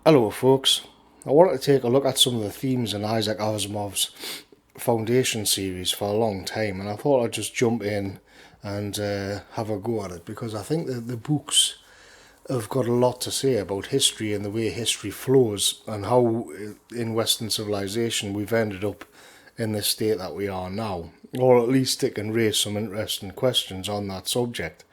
Hello, folks. I wanted to take a look at some of the themes in Isaac Asimov's Foundation series for a long time, and I thought I'd just jump in and have a go at it because I think that the books have got a lot to say about history and the way history flows and how in Western civilization we've ended up in the state that we are now, or at least it can raise some interesting questions on that subject.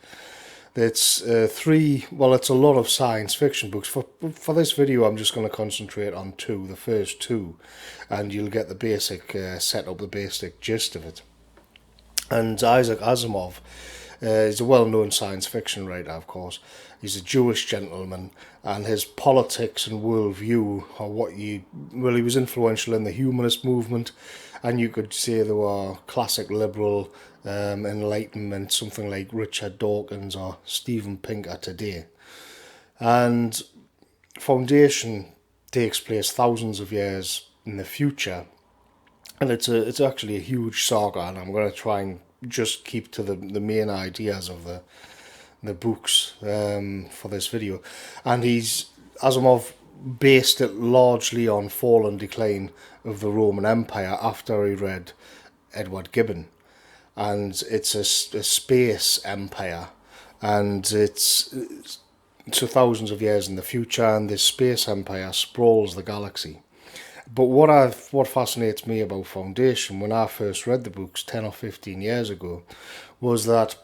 It's it's a lot of science fiction books. For this video, I'm just going to concentrate on two, the first two, and you'll get the basic setup, the basic gist of it. And Isaac Asimov is a well-known science fiction writer, of course. He's a Jewish gentleman, and his politics and worldview are he was influential in the humanist movement, and you could say they were classic liberal enlightenment, something like Richard Dawkins or Steven Pinker today. And Foundation takes place thousands of years in the future, and it's actually a huge saga, and I'm going to try and just keep to the main ideas of the books for this video. And Asimov based it largely on fall and decline of the Roman Empire after he read Edward Gibbon, and it's a space empire, and it's thousands of years in the future, and this space empire sprawls the galaxy. But what fascinates me about Foundation when I first read the books 10 or 15 years ago was that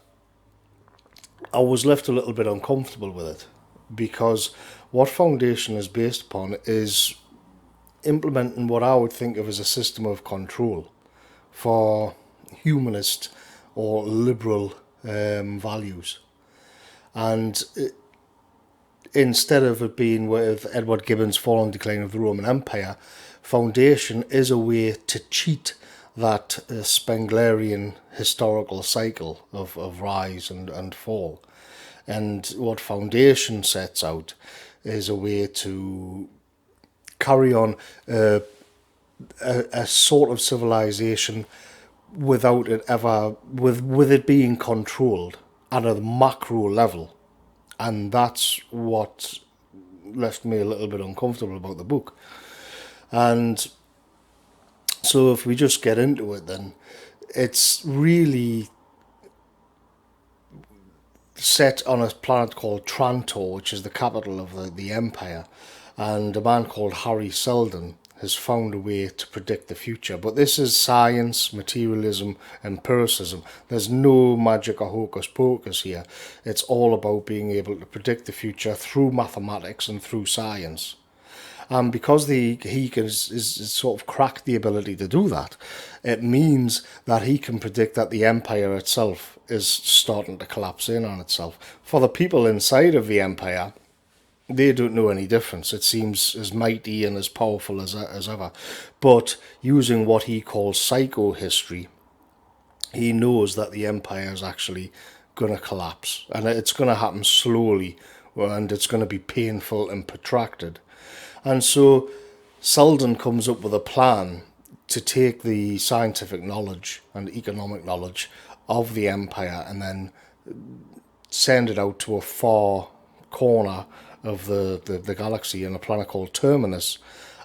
I was left a little bit uncomfortable with it, because what Foundation is based upon is implementing what I would think of as a system of control for humanist or liberal values. And instead of it being with Edward Gibbon's Fall and Decline of the Roman Empire, Foundation is a way to cheat that Spenglerian historical cycle of rise and fall. And what Foundation sets out is a way to carry on a sort of civilization without it ever, with it being controlled at a macro level. And that's what left me a little bit uncomfortable about the book. And so if we just get into it, then it's really set on a planet called Trantor, which is the capital of the empire, and a man called Harry Seldon has found a way to predict the future. But this is science, materialism, empiricism. There's no magic or hocus pocus here. It's all about being able to predict the future through mathematics and through science. And because he is sort of cracked the ability to do that, it means that he can predict that the empire itself is starting to collapse in on itself. For the people inside of the empire, they don't know any difference. It seems as mighty and as powerful as ever. But using what he calls psychohistory, he knows that the empire is actually going to collapse. And it's going to happen slowly, and it's going to be painful and protracted. And so Selden comes up with a plan to take the scientific knowledge and economic knowledge of the empire and then send it out to a far corner of the galaxy in a planet called Terminus,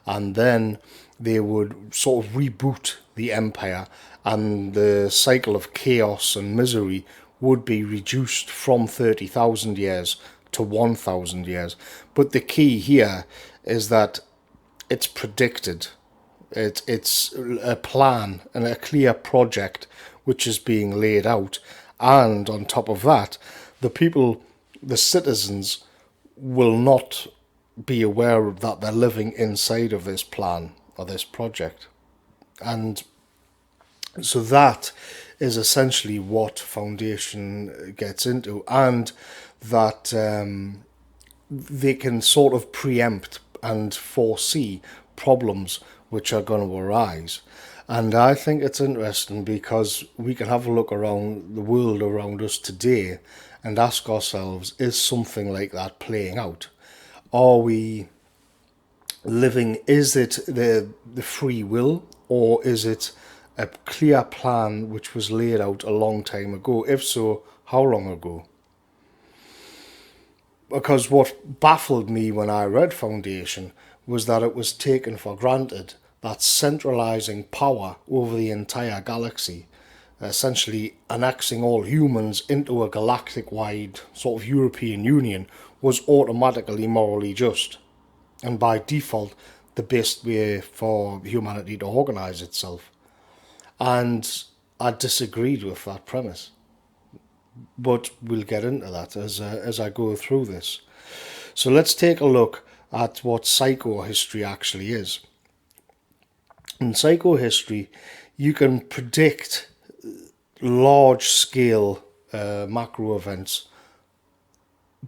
and then they would sort of reboot the empire, and the cycle of chaos and misery would be reduced from 30,000 years to 1,000 years. But the key here is that it's predicted. It's a plan and a clear project which is being laid out, and on top of that, the people, the citizens, will not be aware that they're living inside of this plan or this project. And so that is essentially what Foundation gets into, and that they can sort of preempt and foresee problems which are going to arise. And I think it's interesting because we can have a look around the world around us today and ask ourselves, is something like that playing out? Are we living, is it the free will, or is it a clear plan which was laid out a long time ago? If so, how long ago? because what baffled me when I read Foundation was that it was taken for granted that centralizing power over the entire galaxy, essentially annexing all humans into a galactic wide sort of European Union, was automatically morally just, and by default the best way for humanity to organise itself. And I disagreed with that premise, but we'll get into that as I go through this. So let's take a look at what psychohistory actually is. In psychohistory, you can predict large scale macro events,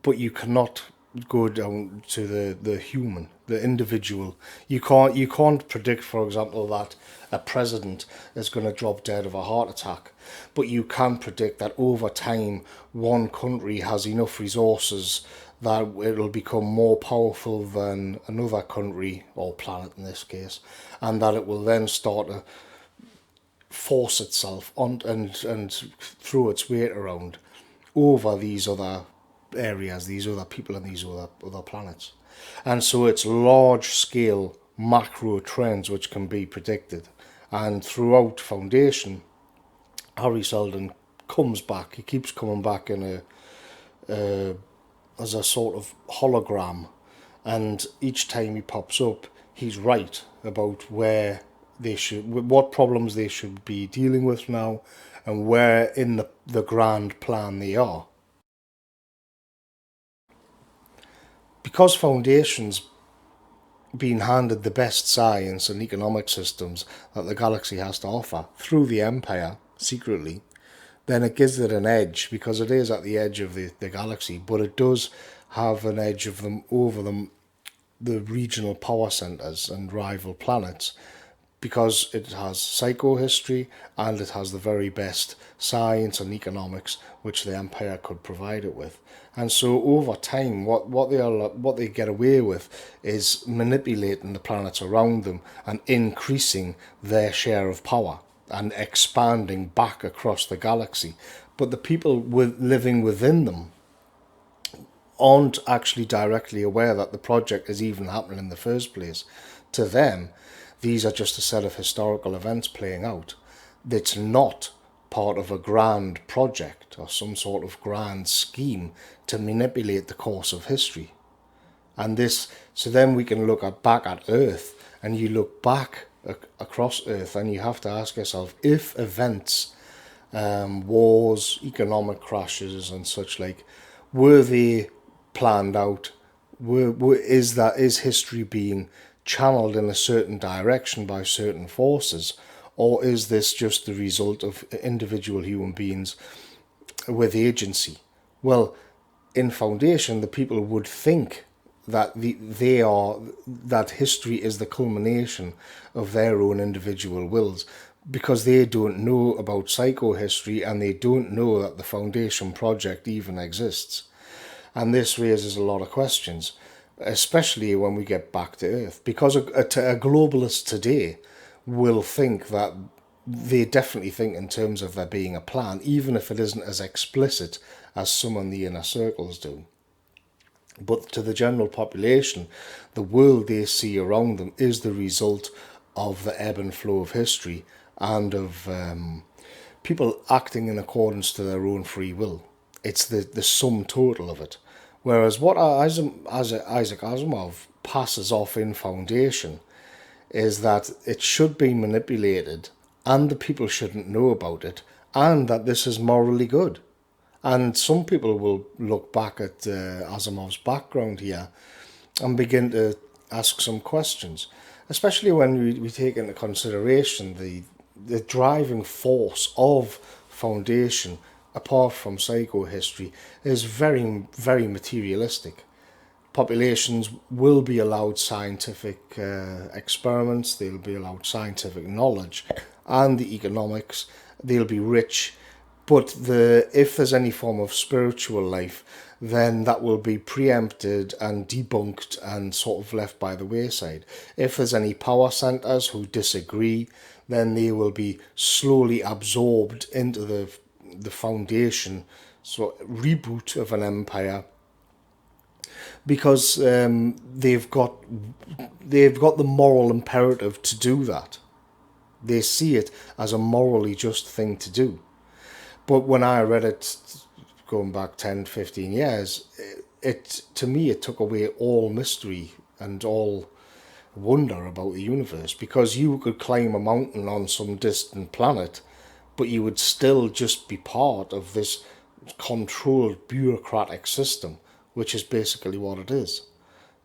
but you cannot go down to the human, the individual. You can't predict, for example, that a president is going to drop dead of a heart attack, but you can predict that over time one country has enough resources that it'll become more powerful than another country or planet in this case, and that it will then start to force itself on and throw its weight around over these other areas, these other people, and these other planets. And so it's large scale macro trends which can be predicted. And throughout Foundation, Harry Seldon comes back. He keeps coming back in as a sort of hologram, and each time he pops up, he's right about where they should, what problems they should be dealing with now, and where in the grand plan they are. Because Foundation's been handed the best science and economic systems that the galaxy has to offer through the Empire secretly, then it gives it an edge because it is at the edge of the galaxy, but it does have an edge of them over the regional power centers and rival planets because it has psychohistory and it has the very best science and economics which the Empire could provide it with. And so over time, what they get away with is manipulating the planets around them and increasing their share of power and expanding back across the galaxy. But the people living within them aren't actually directly aware that the project is even happening in the first place. To them, these are just a set of historical events playing out. It's not part of a grand project or some sort of grand scheme to manipulate the course of history. And this, so then we can look back at Earth, and you look back across Earth, and you have to ask yourself if events, wars, economic crashes, and such like, were they planned out? Is history being channeled in a certain direction by certain forces, or is this just the result of individual human beings with agency? Well, in Foundation, the people would think that that history is the culmination of their own individual wills, because they don't know about psychohistory and they don't know that the Foundation project even exists. And this raises a lot of questions, especially when we get back to Earth, because a globalist today will think that they definitely think in terms of there being a plan, even if it isn't as explicit as some in the inner circles do. But to the general population, the world they see around them is the result of the ebb and flow of history and of people acting in accordance to their own free will. It's the sum total of it. Whereas what Isaac Asimov passes off in Foundation is that it should be manipulated and the people shouldn't know about it, and that this is morally good. And some people will look back at Asimov's background here and begin to ask some questions, especially when we take into consideration the driving force of Foundation, apart from psychohistory, is very, very materialistic. Populations will be allowed scientific experiments, they'll be allowed scientific knowledge and the economics, they'll be rich, but if there's any form of spiritual life, then that will be preempted and debunked and sort of left by the wayside. If there's any power centers who disagree, then they will be slowly absorbed into the Foundation, so reboot of an empire, because they've got the moral imperative to do that. They see it as a morally just thing to do. But when I read it, going back 10, 15 years, it to me it took away all mystery and all wonder about the universe, because you could climb a mountain on some distant planet, but you would still just be part of this controlled bureaucratic system, which is basically what it is.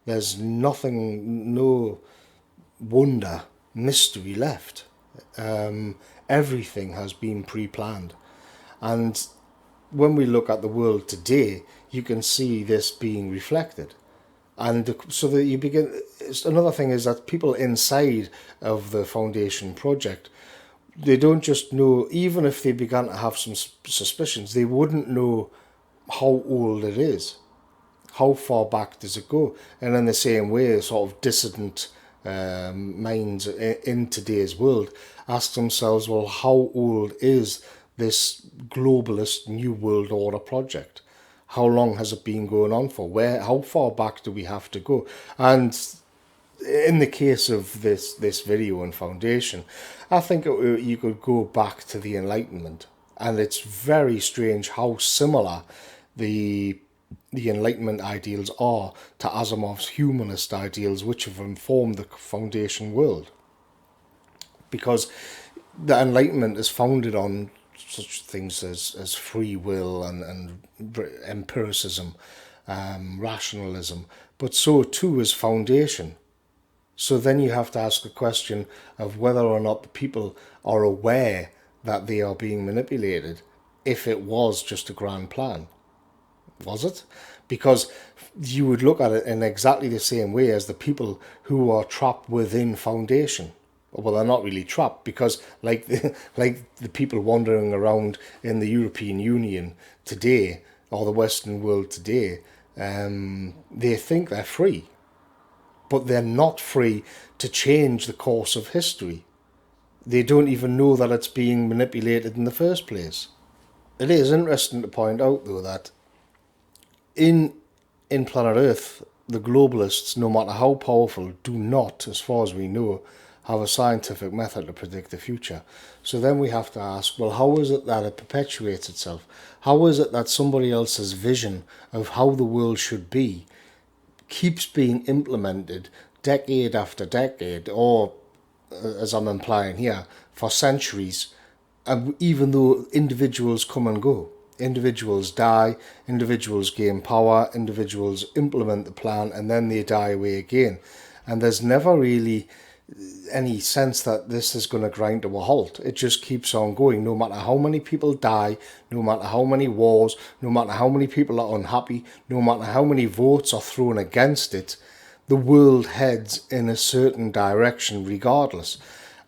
There's nothing, no wonder, mystery left. Everything has been pre-planned. And when we look at the world today, you can see this being reflected. And so that you begin. Another thing is that people inside of the foundation project, they don't just know. Even if they began to have some suspicions, they wouldn't know how old it is. How far back does it go? And in the same way, sort of dissident minds in today's world ask themselves, well, how old is this globalist New World Order project? How long has it been going on for? How far back do we have to go? And in the case of this video and foundation, I think you could go back to the Enlightenment, and it's very strange how similar the Enlightenment ideals are to Asimov's humanist ideals, which have informed the foundation world. Because the Enlightenment is founded on such things as free will and empiricism, rationalism, but so too is foundation. So then you have to ask the question of whether or not the people are aware that they are being manipulated, if it was just a grand plan. Was it? Because you would look at it in exactly the same way as the people who are trapped within foundation. Well, they're not really trapped, because like the people wandering around in the European Union today, or the Western world today, they think they're free. But they're not free to change the course of history. They don't even know that it's being manipulated in the first place. It is interesting to point out, though, that in planet Earth, the globalists, no matter how powerful, do not, as far as we know, have a scientific method to predict the future. So then we have to ask, well, how is it that it perpetuates itself? How is it that somebody else's vision of how the world should be keeps being implemented decade after decade, or, as I'm implying here, for centuries, and even though individuals come and go? Individuals die, individuals gain power, individuals implement the plan, and then they die away again. And there's never really any sense that this is going to grind to a halt. It just keeps on going, no matter how many people die, no matter how many wars, no matter how many people are unhappy, no matter how many votes are thrown against it. The world heads in a certain direction regardless.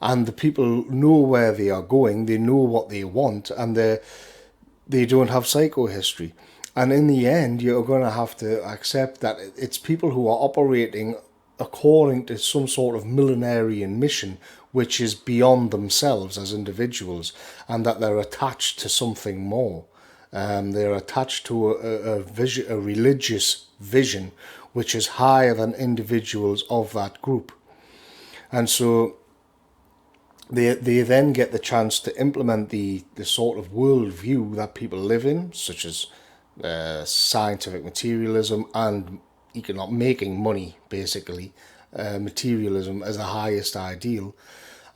And the people know where they are going, they know what they want, and they don't have psychohistory. And in the end, you're going to have to accept that it's people who are operating according to some sort of millenarian mission, which is beyond themselves as individuals, and that they're attached to something more. They're attached to a religious vision, which is higher than individuals of that group. And so they then get the chance to implement the sort of worldview that people live in, such as scientific materialism and making money, basically, materialism as the highest ideal.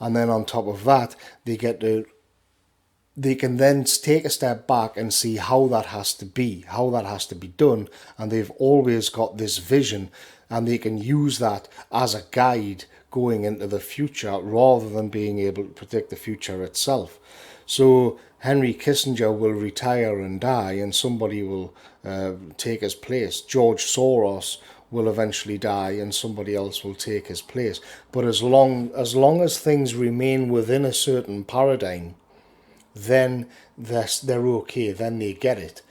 And then on top of that, they can then take a step back and see how that has to be, how that has to be done, and they've always got this vision, and they can use that as a guide going into the future rather than being able to predict the future itself. So Henry Kissinger will retire and die, and somebody will take his place. George Soros will eventually die, and somebody else will take his place. But as long as things remain within a certain paradigm, then they're okay. Then they get it.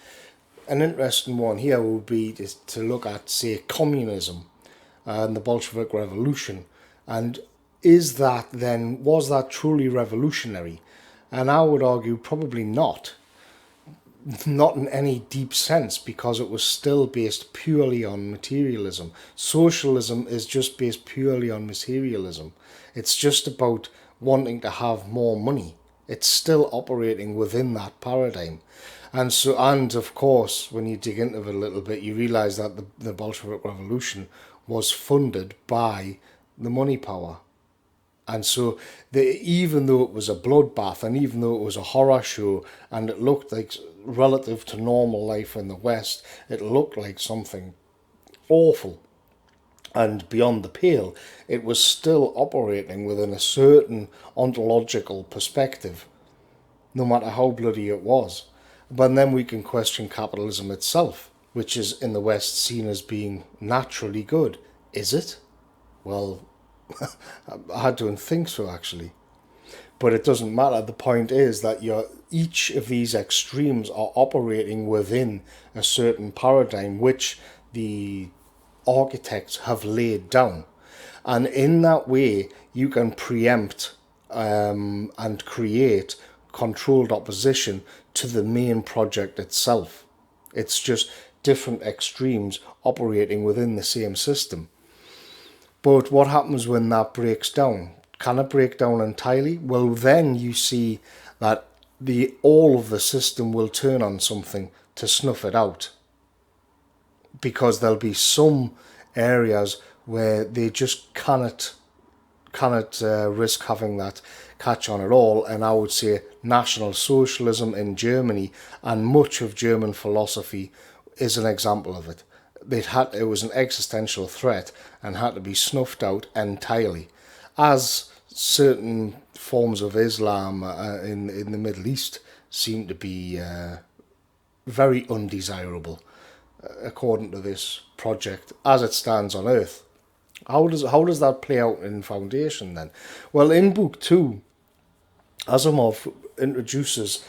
An interesting one here would be to look at, say, communism and the Bolshevik Revolution, and was that truly revolutionary? And I would argue probably not. not in any deep sense, because it was still based purely on materialism. Socialism is just based purely on materialism. It's just about wanting to have more money. It's still operating within that paradigm. And of course, when you dig into it a little bit, you realize that the Bolshevik Revolution was funded by the money power. And so, even though it was a bloodbath, and even though it was a horror show, and it looked like, relative to normal life in the West, it looked like something awful and beyond the pale, it was still operating within a certain ontological perspective, no matter how bloody it was. But then we can question capitalism itself, which is in the West seen as being naturally good. Is it? Well, I don't think so, actually. But it doesn't matter. The point is that each of these extremes are operating within a certain paradigm which the architects have laid down. And in that way, you can preempt and create controlled opposition to the main project itself. It's just different extremes operating within the same system. But what happens when that breaks down? Can it break down entirely? Well, then you see that all of the system will turn on something to snuff it out, because there'll be some areas where they just cannot risk having that catch on at all. And I would say National Socialism in Germany and much of German philosophy is an example of it. It was an existential threat and had to be snuffed out entirely, as certain forms of Islam in the Middle East seem to be very undesirable, according to this project as it stands on Earth. How does that play out in Foundation then? Well, in book 2, Asimov introduces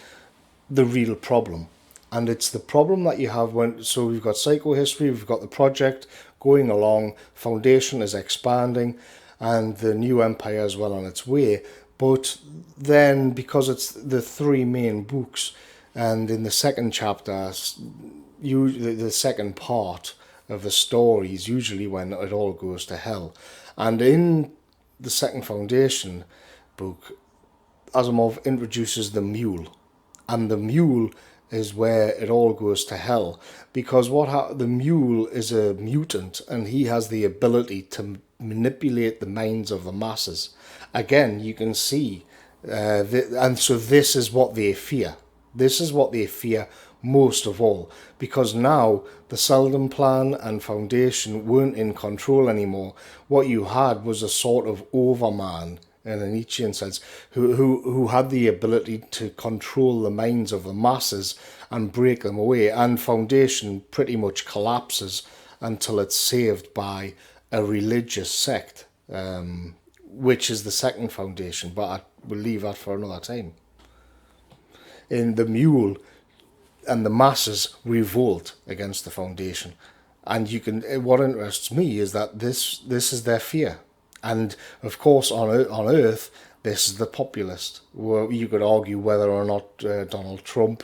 the real problem. And it's the problem that you have so we've got psychohistory, we've got the project going along, Foundation is expanding, and the new empire is well on its way. But then, because it's the 3 main books, and in the second chapter, the second part of the story is usually when it all goes to hell. And in the second Foundation book, Asimov introduces the mule, and the mule is where it all goes to hell, because the mule is a mutant, and he has the ability to manipulate the minds of the masses. Again, you can see, and so this is what they fear. This is what they fear most of all, because now the Selden Plan and Foundation weren't in control anymore. What you had was a sort of overman, in a Nietzschean sense, who had the ability to control the minds of the masses and break them away. And Foundation pretty much collapses until it's saved by a religious sect, which is the second Foundation. But I will leave that for another time. In the mule and the masses revolt against the Foundation, and what interests me is that this is their fear. And of course, on Earth, this is the populist. Well, you could argue whether or not Donald Trump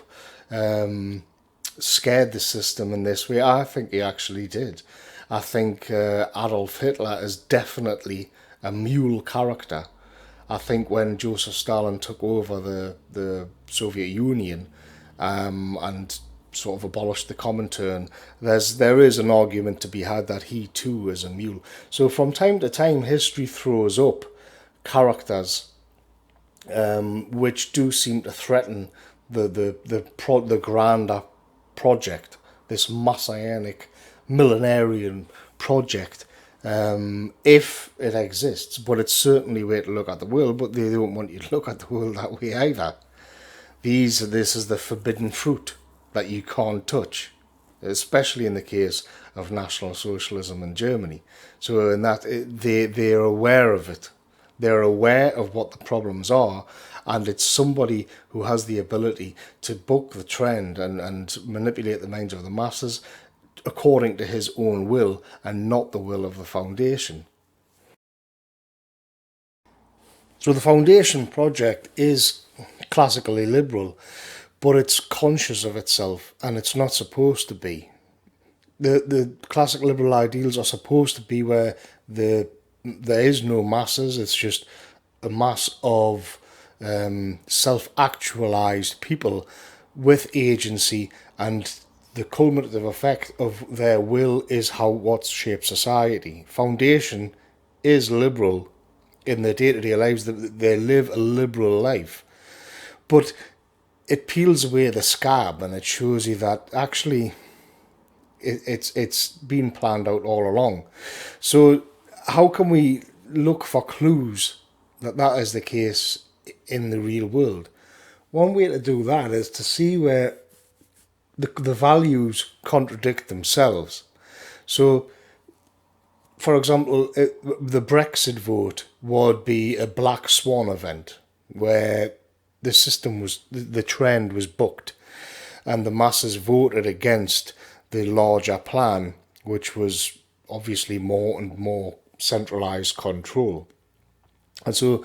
scared the system in this way. I think he actually did. I think Adolf Hitler is definitely a mule character. I think when Joseph Stalin took over the Soviet Union and sort of abolished the Comintern, there is an argument to be had that he too is a mule. So from time to time, history throws up characters which do seem to threaten the grander project, this messianic millenarian project, if it exists. But it's certainly a way to look at the world, but they don't want you to look at the world that way either. This is the forbidden fruit that you can't touch, especially in the case of National Socialism in Germany. So in that, they're aware of it. They're aware of what the problems are, and it's somebody who has the ability to buck the trend and manipulate the minds of the masses according to his own will and not the will of the Foundation. So the Foundation project is classically liberal, but it's conscious of itself, and it's not supposed to be. The classic liberal ideals are supposed to be where there is no masses. It's just a mass of self-actualized people with agency, and the culminative effect of their will is what shapes society. Foundation is liberal in their day-to-day lives. They live a liberal life, but it peels away the scab and it shows you that actually it's been planned out all along. So how can we look for clues that that is the case in the real world? One way to do that is to see where the values contradict themselves. So, for example, the Brexit vote would be a black swan event where the trend was booked and the masses voted against the larger plan, which was obviously more and more centralized control. And so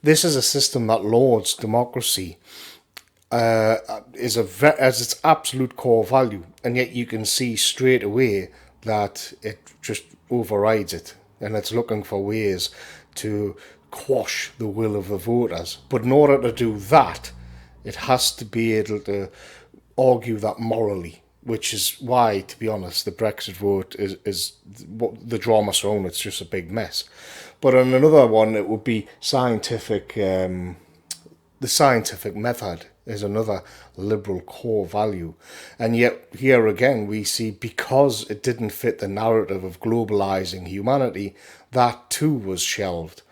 this is a system that lauds democracy as its absolute core value, and yet you can see straight away that it just overrides it, and it's looking for ways to quash the will of the voters. But in order to do that, it has to be able to argue that morally, which is why, to be honest, the Brexit vote is what the drama surrounding it's just a big mess. But on another one, it would be scientific. The scientific method is another liberal core value. And yet here again we see, because it didn't fit the narrative of globalizing humanity, that too was shelved,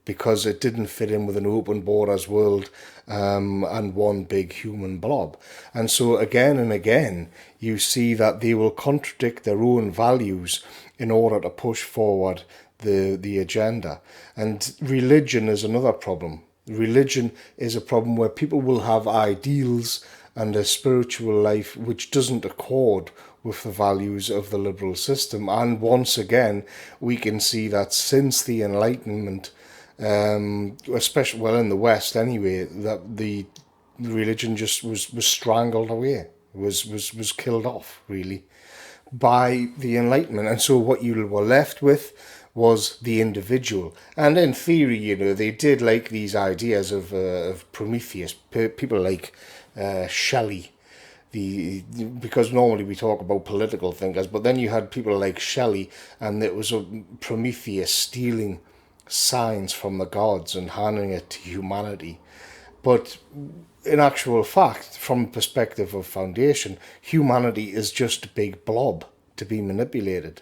because it didn't fit in with an open borders world and one big human blob. And so again and again you see that they will contradict their own values in order to push forward the agenda. And religion is another problem. Religion is a problem where people will have ideals and a spiritual life which doesn't accord with the values of the liberal system. And once again, we can see that since the Enlightenment, especially in the West anyway, that the religion just was strangled away, was killed off really by the Enlightenment. And so what you were left with was the individual. And in theory, they did like these ideas of Prometheus, people like Shelley, because normally we talk about political thinkers, but then you had people like Shelley, and it was a Prometheus stealing science from the gods and handing it to humanity. But in actual fact, from the perspective of Foundation, humanity is just a big blob to be manipulated.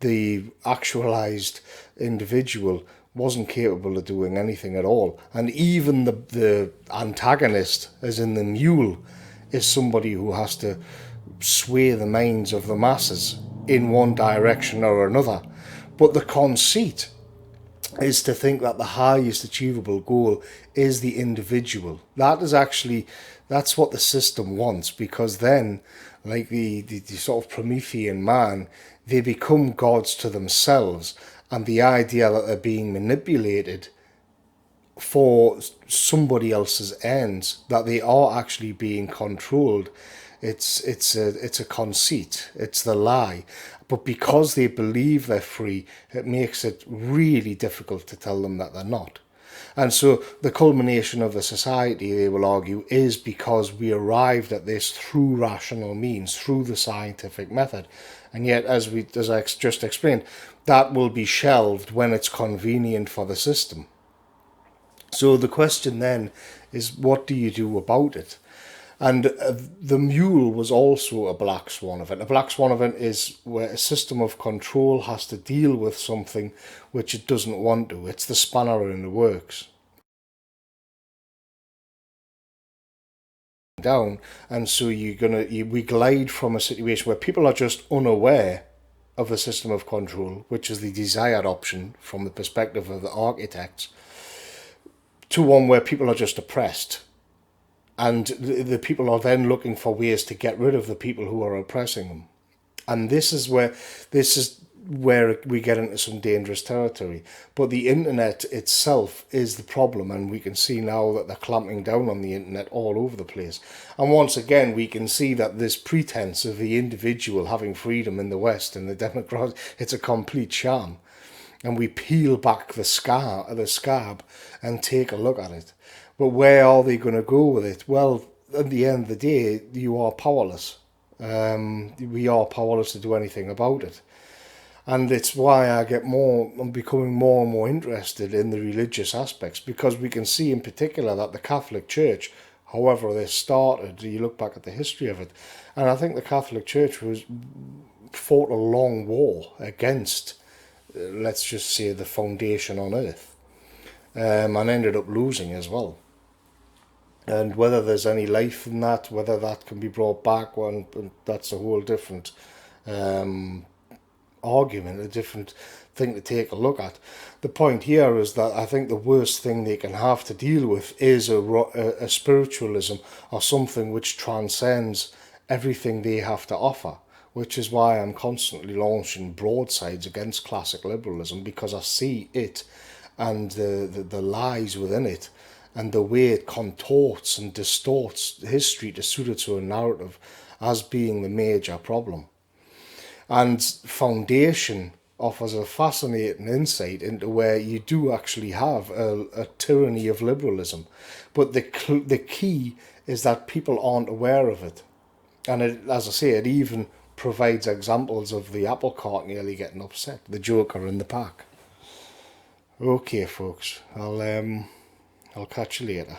The actualized individual wasn't capable of doing anything at all. And even the antagonist, as in the mule, is somebody who has to sway the minds of the masses in one direction or another. But the conceit is to think that the highest achievable goal is the individual. That's what the system wants, because then, like the sort of Promethean man, they become gods to themselves, and the idea that they're being manipulated for somebody else's ends, that they are actually being controlled, it's a conceit, it's the lie. But because they believe they're free, it makes it really difficult to tell them that they're not. And so the culmination of the society, they will argue, is because we arrived at this through rational means, through the scientific method. And yet, as I just explained, that will be shelved when it's convenient for the system. So the question then is, what do you do about it? And the mule was also a black swan event. A black swan event is where a system of control has to deal with something which it doesn't want to. It's the spanner in the works. Down, and so we glide from a situation where people are just unaware of the system of control, which is the desired option from the perspective of the architects, to one where people are just oppressed. And the people are then looking for ways to get rid of the people who are oppressing them. And this is where we get into some dangerous territory. But the internet itself is the problem, and we can see now that they're clamping down on the internet all over the place. And once again, we can see that this pretense of the individual having freedom in the West and the Democrats, it's a complete sham. And we peel back the scab and take a look at it. But where are they going to go with it? Well, at the end of the day, you are powerless. We are powerless to do anything about it. And it's why I'm becoming more and more interested in the religious aspects, because we can see in particular that the Catholic Church, however this started, you look back at the history of it, and I think the Catholic Church fought a long war against, let's just say, the foundation on earth, and ended up losing as well. And whether there's any life in that, whether that can be brought back, that's a whole different argument, a different thing to take a look at. The point here is that I think the worst thing they can have to deal with is a spiritualism or something which transcends everything they have to offer, which is why I'm constantly launching broadsides against classic liberalism, because I see it and the lies within it and the way it contorts and distorts history to suit its own narrative as being the major problem. And Foundation offers a fascinating insight into where you do actually have a tyranny of liberalism. But the key is that people aren't aware of it. And as I say, it even provides examples of the apple cart nearly getting upset, the joker in the pack. Okay, folks, I'll catch you later.